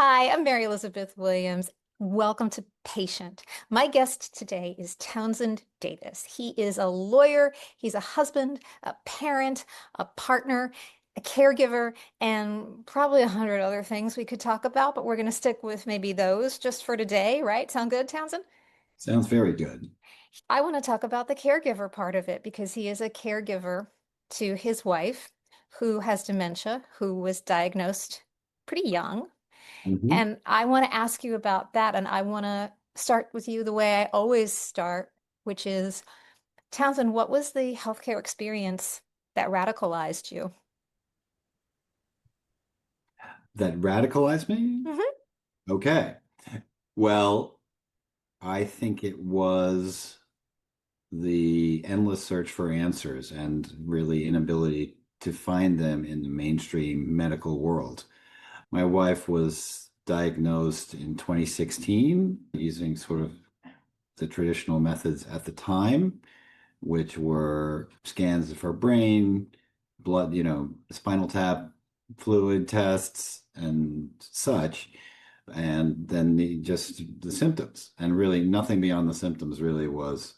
Hi, I'm Mary Elizabeth Williams. Welcome to Patient. My guest today is Townsend Davis. He is a lawyer, he's a husband, a parent, a partner, a caregiver, and probably 100 other things we could talk about, but we're going to stick with maybe those just for today, right? Sound good, Townsend? Sounds very good. I want to talk about the caregiver part of it because he is a caregiver to his wife who has dementia, who was diagnosed pretty young. hmm And I want to ask you about that. And I want to start with you the way I always start, which is Townsend, what was the healthcare experience that radicalized you? That radicalized me? Hmm. Okay. Well, I think it was the endless search for answers and really inability to find them in the mainstream medical world. My wife was diagnosed in 2016 using sort of the traditional methods at the time, which were scans of her brain, blood, spinal tap fluid tests and such, and then just the symptoms. And really nothing beyond the symptoms really was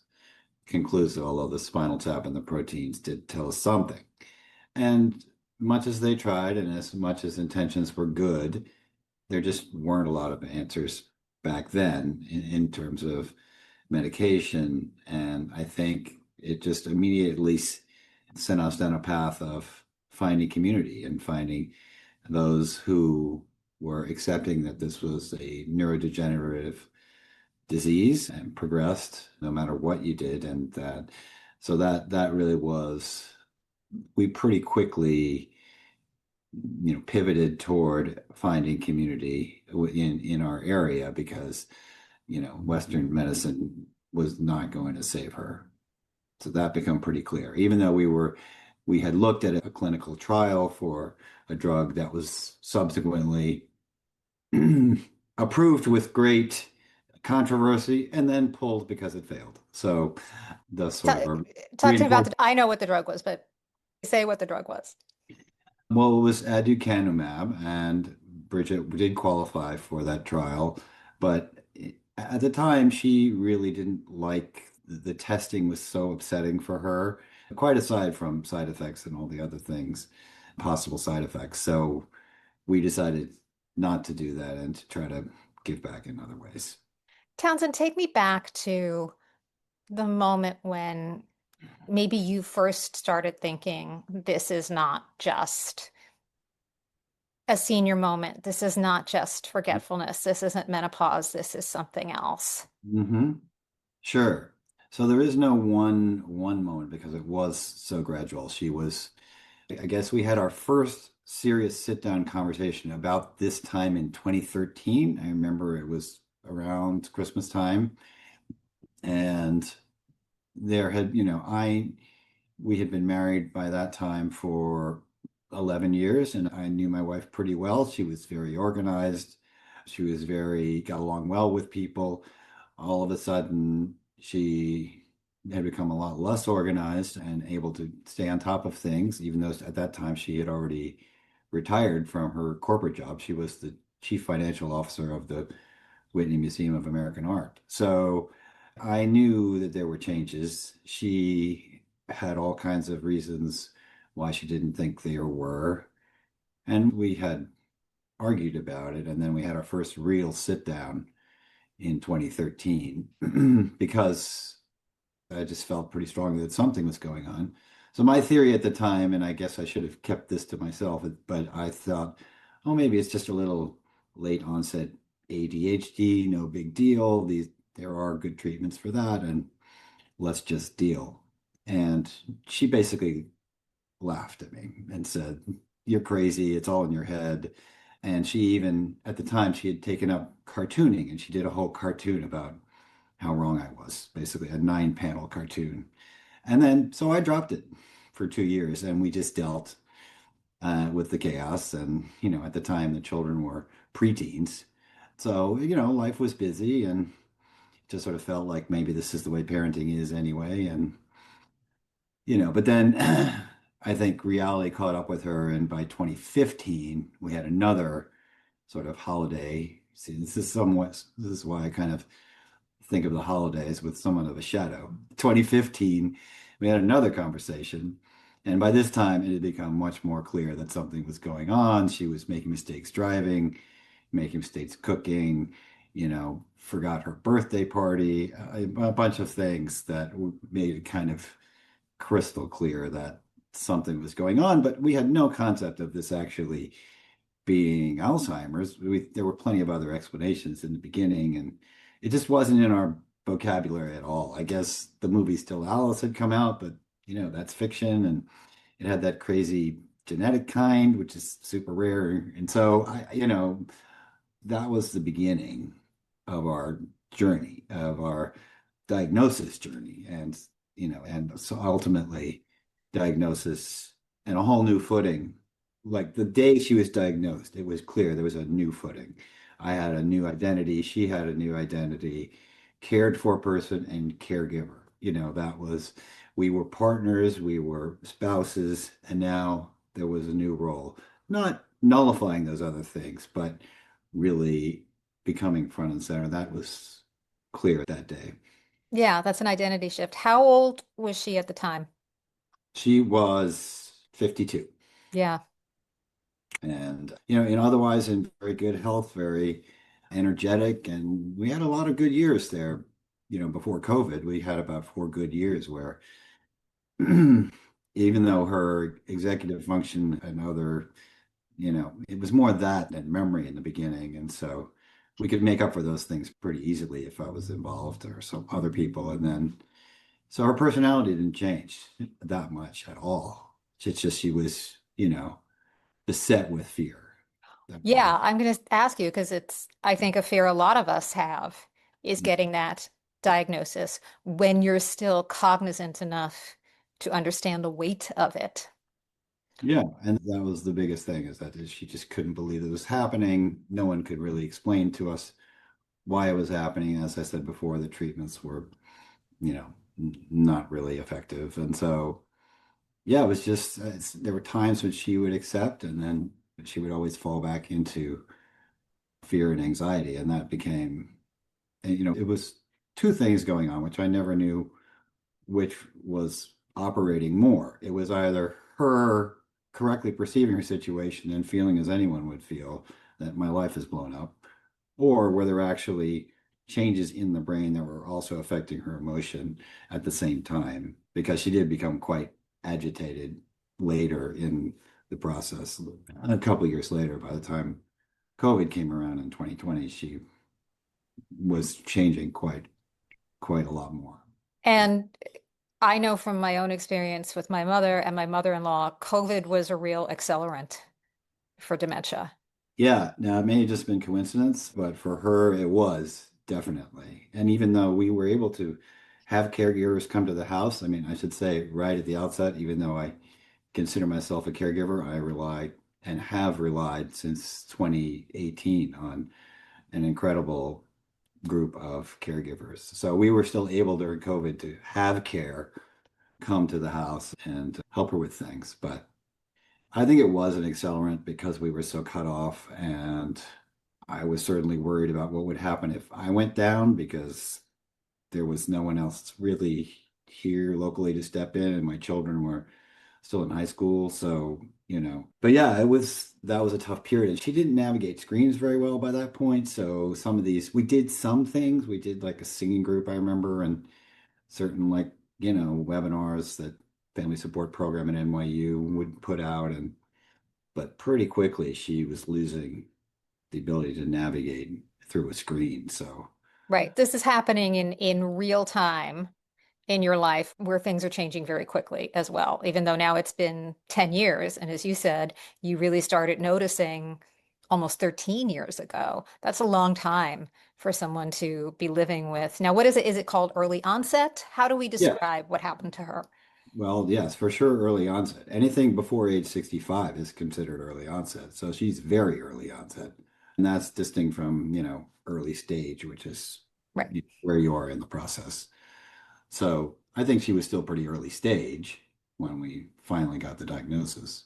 conclusive, although the spinal tap and the proteins did tell us something. And much as they tried and as much as intentions were good, there just weren't a lot of answers back then in terms of medication. And I think it just immediately sent us down a path of finding community and finding those who were accepting that this was a neurodegenerative disease and progressed no matter what you did. And that really was, we pretty quickly pivoted toward finding community in our area because Western medicine was not going to save her. So that became pretty clear. Even though we had looked at a clinical trial for a drug that was subsequently approved with great controversy and then pulled because it failed. So the sort of Ta- a Talk to me about reinforcement. I know what the drug was, but say what the drug was. Well, it was aducanumab, and Bridget did qualify for that trial, but at the time, she really didn't like the testing was so upsetting for her, quite aside from side effects and all the other things, possible side effects. So we decided not to do that and to try to give back in other ways. Townsend, take me back to the moment when maybe you first started thinking this is not just a senior moment. This is not just forgetfulness. This isn't menopause. This is something else. hmm Sure. So there is no one moment because it was so gradual. I guess we had our first serious sit down conversation about this time in 2013. I remember it was around Christmas time. And there had, we had been married by that time for 11 years, and I knew my wife pretty well. She was very organized. She was got along well with people. All of a sudden, she had become a lot less organized and able to stay on top of things, even though at that time she had already retired from her corporate job. She was the chief financial officer of the Whitney Museum of American Art. So I knew that there were changes. She had all kinds of reasons why she didn't think there were. And we had argued about it. And then we had our first real sit down in 2013 because I just felt pretty strongly that something was going on. So my theory at the time, and I guess I should have kept this to myself, but I thought, oh, maybe it's just a little late onset ADHD, no big deal. There are good treatments for that, and let's just deal. And she basically laughed at me and said, "You're crazy. It's all in your head." And she even, at the time, she had taken up cartooning and she did a whole cartoon about how wrong I was, basically a 9 panel cartoon. And then, so I dropped it for 2 years and we just dealt with the chaos. And, at the time, the children were preteens. So, life was busy and just sort of felt like maybe this is the way parenting is anyway. And, but then I think reality caught up with her. And by 2015, we had another sort of holiday. See, this is why I kind of think of the holidays with somewhat of a shadow. 2015, we had another conversation, and by this time it had become much more clear that something was going on. She was making mistakes driving, making mistakes cooking, forgot her birthday party, a bunch of things that made it kind of crystal clear that something was going on, but we had no concept of this actually being Alzheimer's. There were plenty of other explanations in the beginning, and it just wasn't in our vocabulary at all. I guess the movie Still Alice had come out, but that's fiction, and it had that crazy genetic kind, which is super rare. And so that was the beginning of our journey, of our diagnosis journey. And so ultimately diagnosis and a whole new footing. Like the day she was diagnosed, it was clear there was a new footing. I had a new identity, she had a new identity, cared for person and caregiver. That was, we were partners, we were spouses, and now there was a new role. Not nullifying those other things, but really becoming front and center. That was clear that day. Yeah, that's an identity shift. How old was she at the time? She was 52 Yeah. and, otherwise in very good health, very energetic. And we had a lot of good years there. Before COVID, we had about 4 good years where even though her executive function and other, it was more that than memory in the beginning. And so we could make up for those things pretty easily if I was involved or some other people. And then, so her personality didn't change that much at all. It's just she was, beset with fear. That was Yeah, it. I'm going to ask you because I think, a fear a lot of us have is getting that diagnosis when you're still cognizant enough to understand the weight of it. Yeah, and that was the biggest thing is that she just couldn't believe it was happening. No one could really explain to us why it was happening. As I said before, the treatments were, not really effective. And so, yeah, it was just, there were times when she would accept and then she would always fall back into fear and anxiety. And that became, and, it was two things going on, which I never knew which was operating more. It was either her correctly perceiving her situation and feeling as anyone would feel that my life is blown up, or were there actually changes in the brain that were also affecting her emotion at the same time, because she did become quite agitated later in the process. A couple of years later, by the time COVID came around in 2020, she was changing quite a lot more. And I know from my own experience with my mother and my mother-in-law, COVID was a real accelerant for dementia. Yeah, now it may have just been coincidence, but for her it was definitely. And even though we were able to have caregivers come to the house, I mean, I should say right at the outset, even though I consider myself a caregiver, I rely and have relied since 2018 on an incredible group of caregivers. So we were still able during COVID to have care come to the house and help her with things. But I think it was an accelerant because we were so cut off, and I was certainly worried about what would happen if I went down because there was no one else really here locally to step in, and my children were still in high school. So, but yeah, that was a tough period. And she didn't navigate screens very well by that point. So some of these, we did some things. We did like a singing group, I remember, and certain like, webinars that Family Support Program at NYU would put out. But pretty quickly she was losing the ability to navigate through a screen. So Right. This is happening in real time in your life where things are changing very quickly as well, even though now it's been 10 years. And as you said, you really started noticing almost 13 years ago. That's a long time for someone to be living with. Now, what is it? Is it called early onset? How do we yeah, describe what happened to her? well, yes, for sure, early onset. Anything before age 65 is considered early onset. So she's very early onset. And that's distinct from, early stage, which is Right. where you are in the process. So I think she was still pretty early stage when we finally got the diagnosis.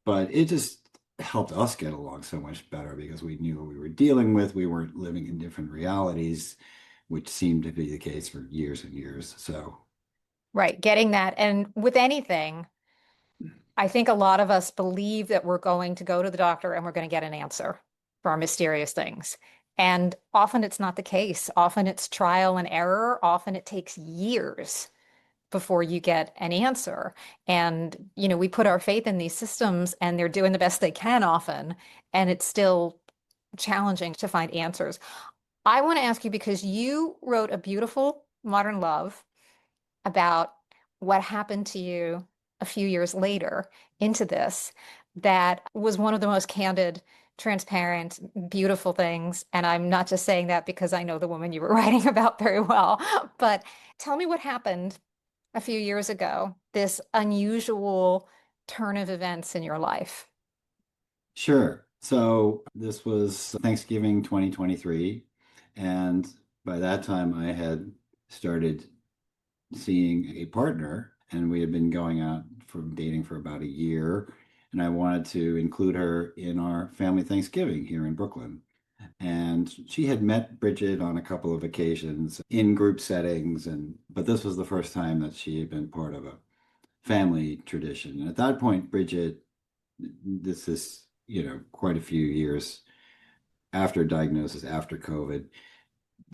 But it just, helped us get along so much better because we knew what we were dealing with. We weren't living in different realities, which seemed to be the case for years and years. So, Right, getting that. And with anything, I think a lot of us believe that we're going to go to the doctor and we're going to get an answer for our mysterious things. And often it's not the case. Often it's trial and error. Often it takes years before you get an answer. And, we put our faith in these systems and they're doing the best they can often. And it's still challenging to find answers. I want to ask you because you wrote a beautiful Modern Love about what happened to you a few years later into this that was one of the most candid, transparent, beautiful things. And I'm not just saying that because I know the woman you were writing about very well, but tell me what happened a few years ago, this unusual turn of events in your life. sure. So, this was Thanksgiving 2023. And by that time, I had started seeing a partner, and we had been going out from dating for about a year. And I wanted to include her in our family Thanksgiving here in Brooklyn. And she had met Bridget on a couple of occasions in group settings, but this was the first time that she had been part of a family tradition. And at that point, Bridget, this is, quite a few years after diagnosis, after COVID,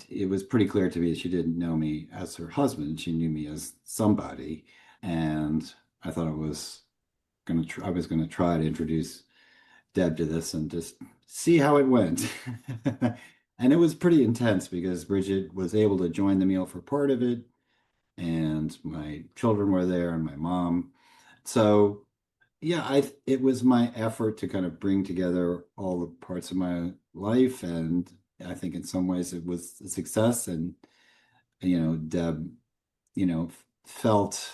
it was pretty clear to me that she didn't know me as her husband. She knew me as somebody. And I thought I was gonna try to introduce Deb to this and just see how it went. And it was pretty intense because Bridget was able to join the meal for part of it, and my children were there and my mom. So yeah, it was my effort to kind of bring together all the parts of my life, and I think in some ways it was a success. And Deb, felt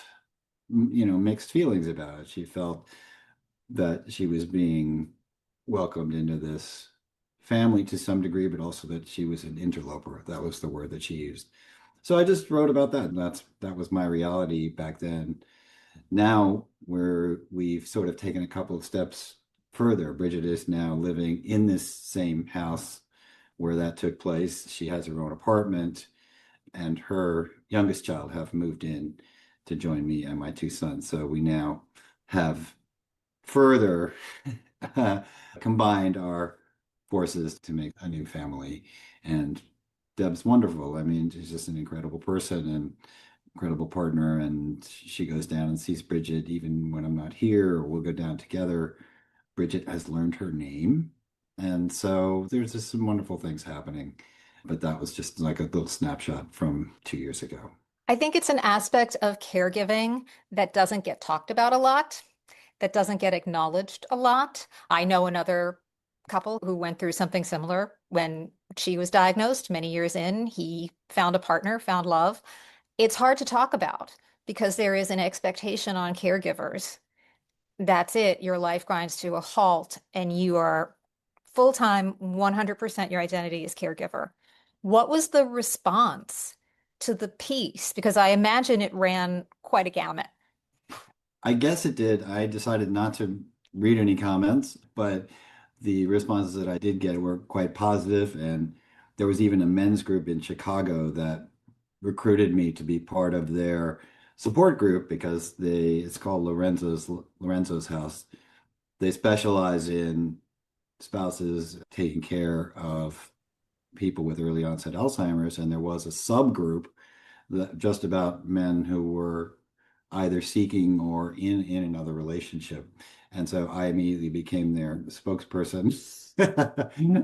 mixed feelings about it. She felt that she was being welcomed into this family to some degree, but also that she was an interloper. That was the word that she used. So I just wrote about that. And that was my reality back then. Now we've sort of taken a couple of steps further. Bridget is now living in this same house where that took place. She has her own apartment, and her youngest child have moved in to join me and my two sons. So we now have further combined our forces to make a new family. And Deb's wonderful. I mean, she's just an incredible person and incredible partner. And she goes down and sees Bridget even when I'm not here, or we'll go down together. Bridget has learned her name. And so there's just some wonderful things happening. But that was just like a little snapshot from 2 years ago. I think it's an aspect of caregiving that doesn't get talked about a lot, that doesn't get acknowledged a lot. I know another couple who went through something similar when she was diagnosed many years in. He found a partner, found love. It's hard to talk about because there is an expectation on caregivers. That's it. Your life grinds to a halt and you are full-time, 100% your identity is caregiver. What was the response to the piece? Because I imagine it ran quite a gamut. I guess it did. I decided not to read any comments, but the responses that I did get were quite positive. And there was even a men's group in Chicago that recruited me to be part of their support group because it's called Lorenzo's House. They specialize in spouses taking care of people with early onset Alzheimer's, and there was a subgroup just about men who were either seeking or in another relationship. And so I immediately became their spokesperson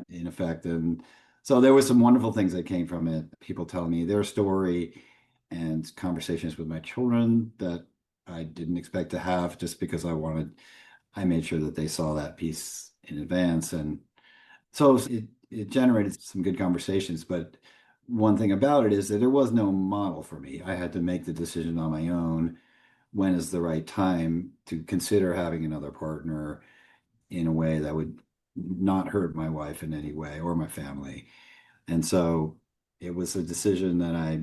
in effect. And so there were some wonderful things that came from it. People telling me their story and conversations with my children that I didn't expect to have just because I made sure that they saw that piece in advance. And so it generated some good conversations, but one thing about it is that there was no model for me. I had to make the decision on my own. When is the right time to consider having another partner in a way that would not hurt my wife in any way or my family? And so it was a decision that I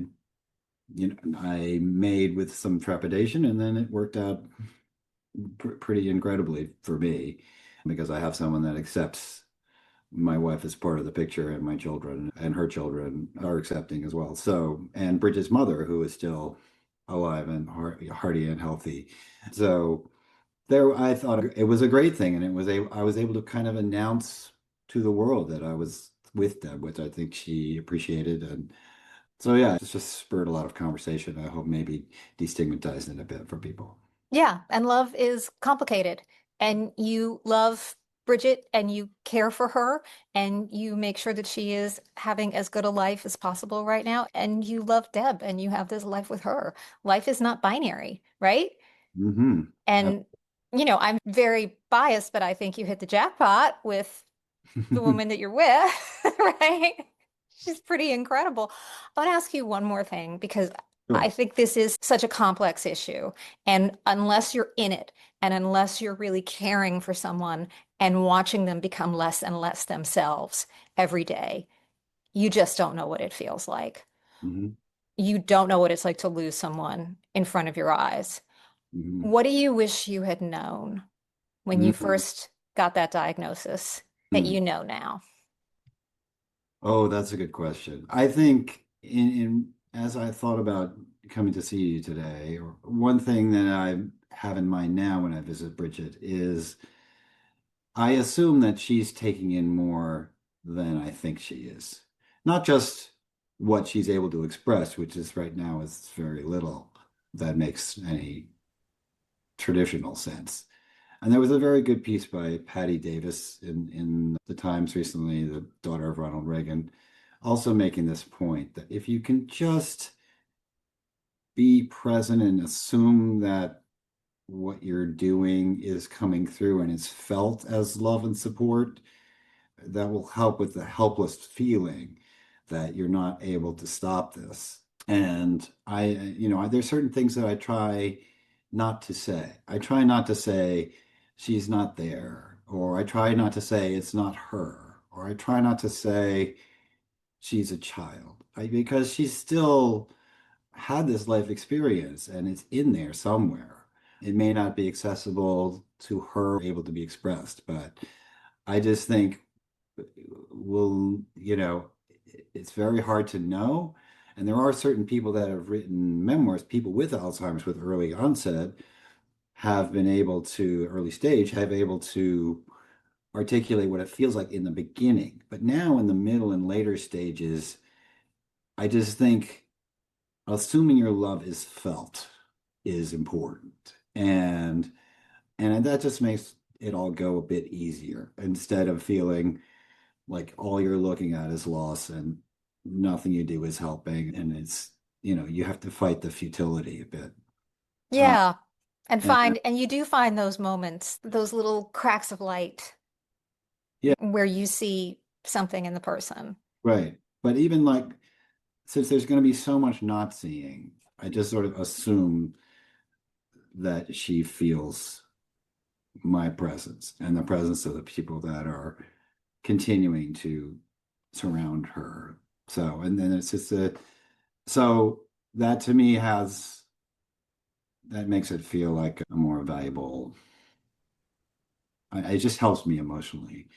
made with some trepidation, and then it worked out pretty incredibly for me. because I have someone that accepts my wife is part of the picture, and my children and her children are accepting as well. So, and Bridget's mother, who is still alive and hearty and healthy. So there, I thought it was a great thing, and I was able to kind of announce to the world that I was with them, which I think she appreciated. And so, yeah, it's just spurred a lot of conversation. I hope maybe destigmatized it a bit for people. Yeah, and love is complicated. And you love Bridget and you care for her and you make sure that she is having as good a life as possible right now. And you love Deb and you have this life with her. Life is not binary, right? Hmm. And, I'm very biased, but I think you hit the jackpot with the woman that you're with, right? She's pretty incredible. I want to ask you one more thing because I Sure. think this is such a complex issue. And unless you're in it and unless you're really caring for someone and watching them become less and less themselves every day, you just don't know what it feels like. Hmm. You don't know what it's like to lose someone in front of your eyes. Hmm. What do you wish you had known when you Hmm. first got that diagnosis that you know now? Oh, that's a good question. I think in as I thought about coming to see you today, or one thing that I have in mind now when I visit Bridget is I assume that she's taking in more than I think she is. Not just what she's able to express, which is right now is very little that makes any traditional sense. And there was a very good piece by Patty Davis in the Times recently, the daughter of Ronald Reagan, also making this point that if you can just be present and assume that what you're doing is coming through and is felt as love and support, that will help with the helpless feeling that you're not able to stop this. And there's certain things that I try not to say. I try not to say she's not there, or I try not to say it's not her, or I try not to say she's a child, because she's still had this life experience and it's in there somewhere. It may not be accessible to her, able to be expressed, but I just think will, it's very hard to know. And there are certain people that have written memoirs, people with Alzheimer's with early onset have been able to, early stage, have able to articulate what it feels like in the beginning. But now in the middle and later stages, I just think assuming your love is felt is important. And that just makes it all go a bit easier instead of feeling like all you're looking at is loss and nothing you do is helping. And it's, you have to fight the futility a bit. Uh, Yeah. and And you do find those moments, those little cracks of light yeah, where you see something in the person. right. But even like, since there's going to be so much not seeing, I just sort of assume that she feels my presence and the presence of the people that are continuing to surround her. So, and then it's just so that to me that makes it feel like a more valuable, it just helps me emotionally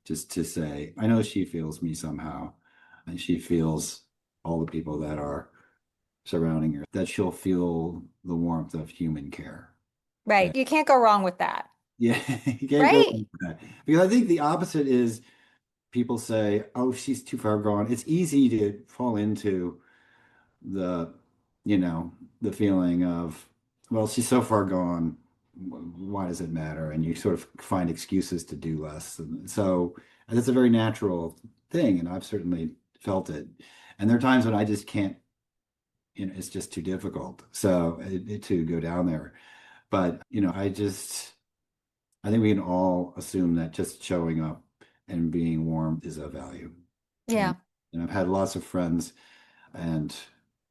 just to say, I know she feels me somehow, and she feels all the people that are surrounding her, that she'll feel the warmth of human care. Right. You can't go wrong with that. Yeah, you can't go Right? wrong with that. Because I think the opposite is people say, oh, she's too far gone. It's easy to fall into the, you know, the feeling of, well, she's so far gone. Why does it matter? And you sort of find excuses to do less. And so that's a very natural thing. And I've certainly felt it. And there are times when I just can't, it's just too difficult. So to go down there. But, I think we can all assume that just showing up and being warm is a value. And, Yeah. and I've had lots of friends, and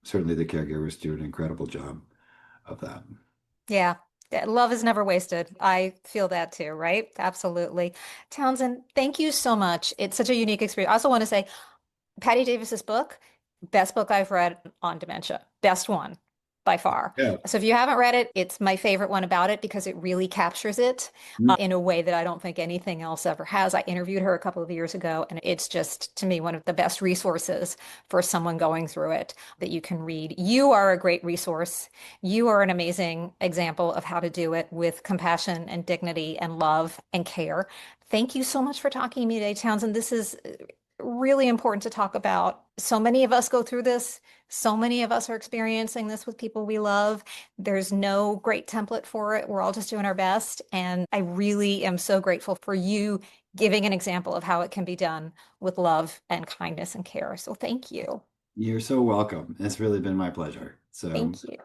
certainly the caregivers do an incredible job of that. Yeah. Love is never wasted. I feel that too, right? Absolutely. Townsend, thank you so much. It's such a unique experience. I also want to say Patty Davis's book, best book I've read on dementia. Best one. by far. Yeah. So if you haven't read it, it's my favorite one about it because it really captures it in a way that I don't think anything else ever has. I interviewed her a couple of years ago, and it's just, to me, one of the best resources for someone going through it that you can read. You are a great resource. You are an amazing example of how to do it with compassion and dignity and love and care. Thank you so much for talking to me today, Townsend. This is really important to talk about. So many of us go through this. So many of us are experiencing this with people we love. There's no great template for it. We're all just doing our best. And I really am so grateful for you giving an example of how it can be done with love and kindness and care. So thank you. You're so welcome. It's really been my pleasure. So Thank you.